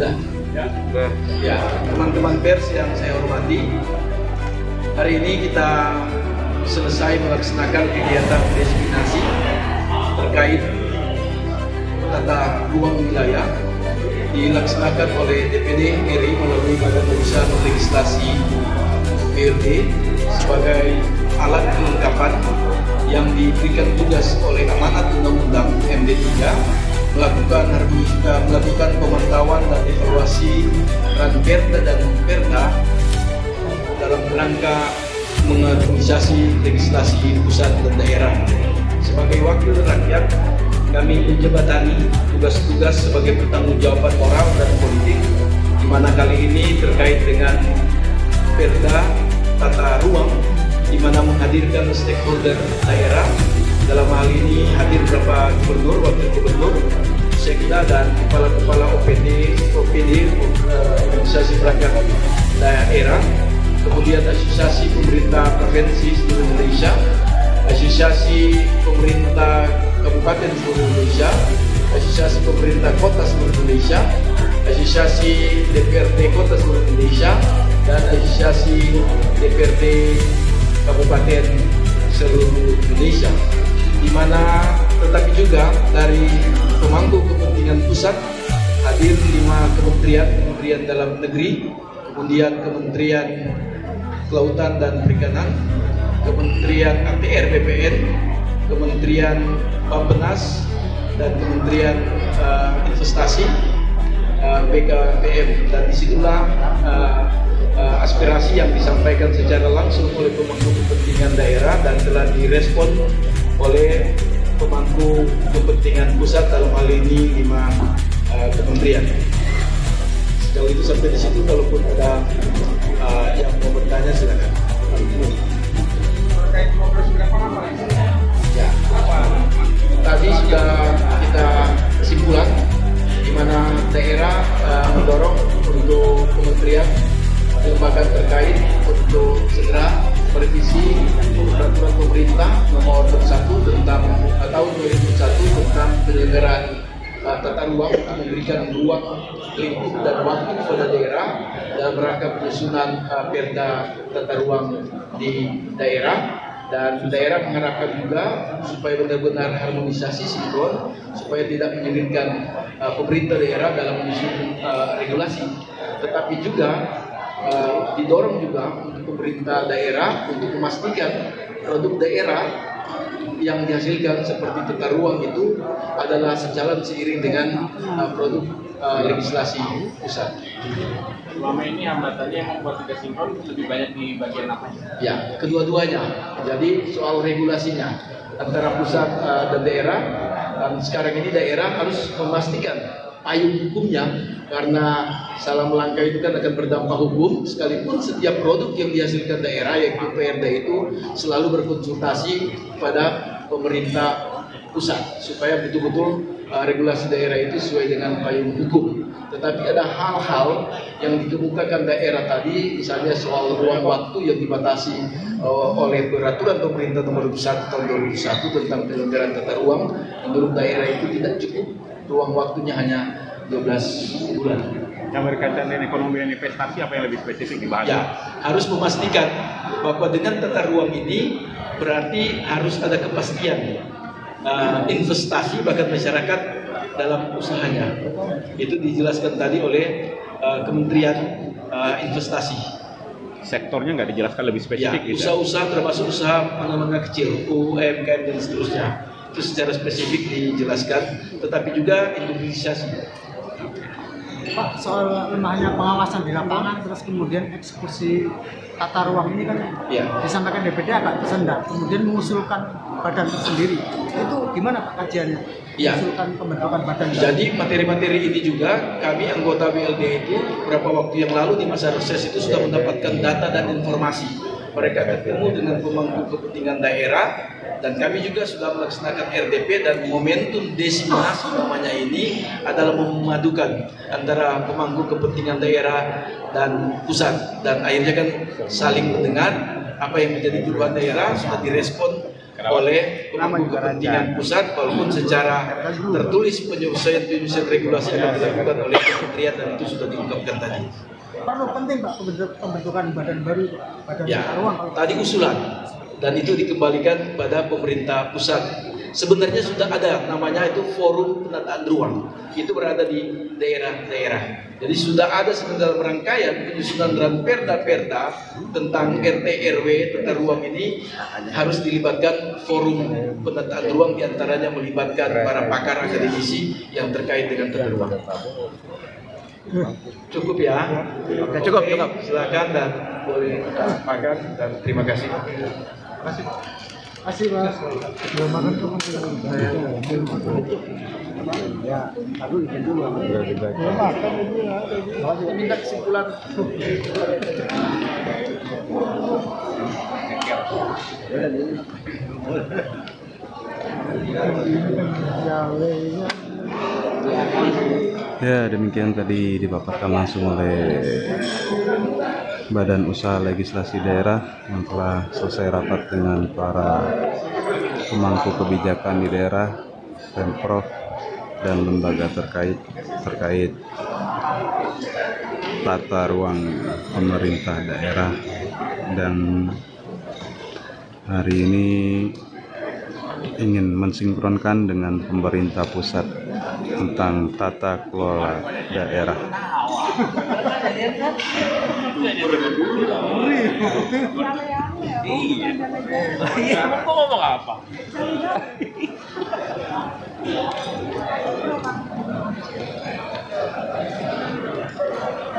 Sudah. Ya, teman-teman pers yang saya hormati, hari ini kita selesai melaksanakan kegiatan destinasi terkait tata ruang wilayah dilaksanakan oleh DPD RI melalui Badan Urusan Legislasi BLD sebagai alat kelengkapan yang diberikan tugas oleh amanat Undang-Undang MD 3 melakukan pemantauan dan evaluasi Ranperda dan Perda dalam rangka mengharmonisasi legislasi pusat dan daerah. Sebagai wakil rakyat, kami menjembatani tugas-tugas sebagai pertanggungjawaban moral dan politik, di mana kali ini terkait dengan Perda tata ruang, di mana menghadirkan stakeholder daerah. Dalam hal ini hadir beberapa gubernur, wakil gubernur, sekda dan kepala-kepala OPD, organisasi perangkat daerah, kemudian asosiasi pemerintah provinsi seluruh Indonesia, asosiasi pemerintah kabupaten seluruh Indonesia, asosiasi pemerintah kota seluruh Indonesia, asosiasi DPRD kota seluruh Indonesia, dan asosiasi DPRD kabupaten seluruh Indonesia, di mana tetapi juga dari pemangku kepentingan pusat hadir 5 kementerian dalam negeri, kemudian Kementerian Kelautan dan Perikanan, Kementerian ATR BPN, Kementerian Bappenas, dan Kementerian Investasi BKPM, dan disitulah aspirasi yang disampaikan secara langsung oleh pemangku kepentingan daerah dan telah direspon oleh pemangku kepentingan pusat dalam hal ini 5 kementerian. Sejauh itu sampai di situ, kalaupun ada yang mau bertanya silakan. Ya, tadi sudah kita kesimpulan di mana daerah mendorong untuk kementerian lembaga terkait untuk segera merevisi peraturan pemerintah nomor 21 tentang tahun 2001 tentang penyelenggaraan tata ruang untuk memberikan ruang lingkup dan waktu kepada daerah dalam rangka penyusunan perda tata ruang di daerah, dan daerah mengharapkan juga supaya benar-benar harmonisasi sinkron supaya tidak menyulitkan pemerintah daerah dalam menyusun regulasi, tetapi juga didorong juga untuk pemerintah daerah untuk memastikan produk daerah yang dihasilkan seperti tata ruang itu adalah sejalan seiring dengan produk legislasi pusat. Selama ini hambatannya yang membuat tidak sinkron lebih banyak di bagian apa? Ya, kedua-duanya. Jadi soal regulasinya antara pusat dan daerah, dan sekarang ini daerah harus memastikan payung hukumnya, karena salah melangkah itu kan akan berdampak hukum, sekalipun setiap produk yang dihasilkan daerah yaitu PRD itu selalu berkonsultasi kepada pemerintah pusat supaya betul-betul regulasi daerah itu sesuai dengan payung hukum. Tetapi ada hal-hal yang dikemukakan daerah tadi, misalnya soal ruang waktu yang dibatasi oleh peraturan pemerintah nomor 21 tahun 2001 tentang penyelenggaraan tata ruang. Menurut daerah itu tidak cukup, ruang waktunya hanya 12 bulan. Yang berkaitan dengan ekonomi dan investasi, apa yang lebih spesifik dibahas? Ya, harus memastikan bahwa dengan tata ruang ini berarti harus ada kepastian investasi bahkan masyarakat dalam usahanya. Itu dijelaskan tadi oleh Kementerian Investasi. Sektornya nggak dijelaskan lebih spesifik? Ya, usaha-usaha termasuk usaha menengah kecil, UMKM dan seterusnya. Itu secara spesifik dijelaskan, tetapi juga industrialisasi. Pak, soal lemahnya pengawasan di lapangan, terus kemudian eksekusi tata ruang ini kan disampaikan DPD agak tersendat, kemudian mengusulkan badan tersendiri. Itu gimana Pak kajiannya? Mengusulkan pembentukan badan. Jadi materi-materi ini juga kami anggota BLD itu beberapa waktu yang lalu di masa reses itu sudah mendapatkan data dan informasi. Mereka ketemu dengan pemangku kepentingan daerah, dan kami juga sudah melaksanakan RDP, dan momentum Desimnas namanya ini adalah memadukan antara pemangku kepentingan daerah dan pusat, dan akhirnya kan saling mendengar apa yang menjadi keluhan daerah sudah direspon oleh pemangku kepentingan pusat, walaupun secara tertulis penyesuaian regulasi akan dilakukan oleh kementerian dan itu sudah diungkapkan tadi. Perlu penting Pak pembentukan badan baru, badan tata ruang. Tadi usulan dan itu dikembalikan pada pemerintah pusat. Sebenarnya sudah ada namanya itu Forum Penataan Ruang, itu berada di daerah-daerah. Jadi sudah ada dalam rangkaian penyusunan perda-perda tentang RT RW tata ruang ini harus dilibatkan Forum Penataan Ruang, diantaranya melibatkan para pakar akademisi yang terkait dengan tata ruang. Cukup ya? Oke, cukup. Silakan dan boleh pakar dan terima kasih. Kasih Mas. Belum makan tuh Mas. Ya, aku izin dulu. Belum makan ini ya. Masih minta kesimpulan. Ya, demikian tadi dipaparkan langsung oleh Badan Usaha Legislasi Daerah yang telah selesai rapat dengan para pemangku kebijakan di daerah, Pemprov, dan lembaga terkait tata ruang pemerintah daerah. Dan hari ini ingin mensinkronkan dengan pemerintah pusat tentang tata kelola daerah. Iya, mau ngomong apa?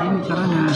Ini caranya.